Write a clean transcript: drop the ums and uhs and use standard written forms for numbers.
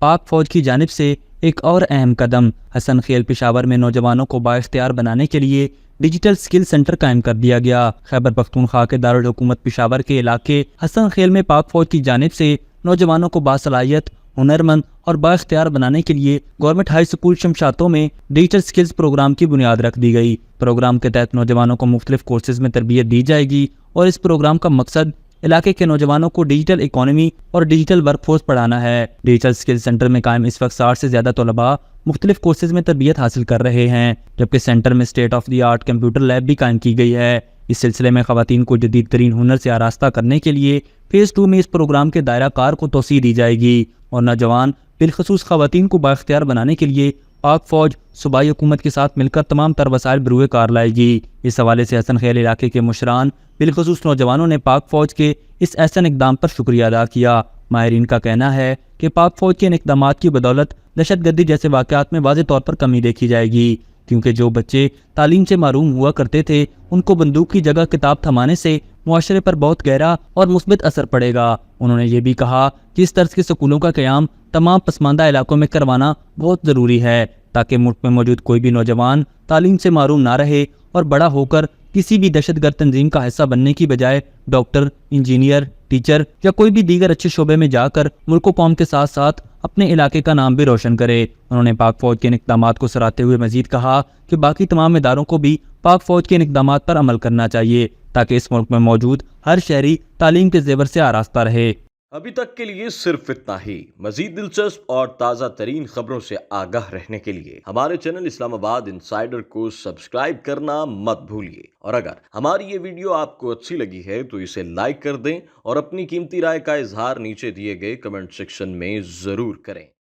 پاک فوج کی جانب سے ایک اور اہم قدم۔ حسن خیل پشاور میں نوجوانوں کو بااختیار بنانے کے لیے ڈیجیٹل سکل سینٹر قائم کر دیا گیا۔ خیبر پختونخوا کے دارالحکومت پشاور کے علاقے حسن خیل میں پاک فوج کی جانب سے نوجوانوں کو باصلاحیت، ہنرمند اور بااختیار بنانے کے لیے گورنمنٹ ہائی اسکول شمشاتوں میں ڈیجیٹل سکلز پروگرام کی بنیاد رکھ دی گئی۔ پروگرام کے تحت نوجوانوں کو مختلف کورسز میں تربیت دی جائے گی اور اس پروگرام کا مقصد علاقے کے نوجوانوں کو ڈیجیٹل اکانومی اور ڈیجیٹل ورک فورس پڑھانا ہے۔ ڈیجیٹل سکل سینٹر میں قائم اس وقت 60 سے زیادہ طلباء مختلف کورسز میں تربیت حاصل کر رہے ہیں، جبکہ سینٹر میں state of the art computer lab بھی قائم کی گئی ہے۔ اس سلسلے میں خواتین کو جدید ترین ہنر سے آراستہ کرنے کے لیے فیز 2 میں اس پروگرام کے دائرہ کار کو توسیع دی جائے گی اور نوجوان بالخصوص خواتین کو بااختیار بنانے کے لیے پاک فوج صوبائی حکومت کے ساتھ مل کر تمام تر وسائل بروئے کار لائے گی۔ اس حوالے سے حسن خیل علاقے کے مشران بالخصوص نوجوانوں نے پاک فوج کے اس احسن اقدام پر شکریہ ادا کیا۔ ماہرین کا کہنا ہے کہ پاک فوج کے ان اقدامات کی بدولت دہشت گردی جیسے واقعات میں واضح طور پر کمی دیکھی جائے گی، کیونکہ جو بچے تعلیم سے محروم ہوا کرتے تھے ان کو بندوق کی جگہ کتاب تھمانے سے معاشرے پر بہت گہرا اور مثبت اثر پڑے گا۔ انہوں نے یہ بھی کہا کہ اس طرز کے سکولوں کا قیام تمام پسماندہ علاقوں میں کروانا بہت ضروری ہے تاکہ ملک میں موجود کوئی بھی نوجوان تعلیم سے محروم نہ رہے اور بڑا ہو کر کسی بھی دہشت گرد تنظیم کا حصہ بننے کی بجائے ڈاکٹر، انجینئر، ٹیچر یا کوئی بھی دیگر اچھے شعبے میں جا کر ملک و قوم کے ساتھ ساتھ اپنے علاقے کا نام بھی روشن کرے۔ انہوں نے پاک فوج کے ان اقدامات کو سراہتے ہوئے مزید کہا کہ باقی تمام اداروں کو بھی پاک فوج کے ان اقدامات پر عمل کرنا چاہیے تاکہ اس ملک میں موجود ہر شہری تعلیم کے زیور سے آراستہ رہے۔ ابھی تک کے لیے صرف اتنا ہی۔ مزید دلچسپ اور تازہ ترین خبروں سے آگاہ رہنے کے لیے ہمارے چینل اسلام آباد انسائیڈر کو سبسکرائب کرنا مت بھولیے، اور اگر ہماری یہ ویڈیو آپ کو اچھی لگی ہے تو اسے لائک کر دیں اور اپنی قیمتی رائے کا اظہار نیچے دیے گئے کمنٹ سیکشن میں ضرور کریں۔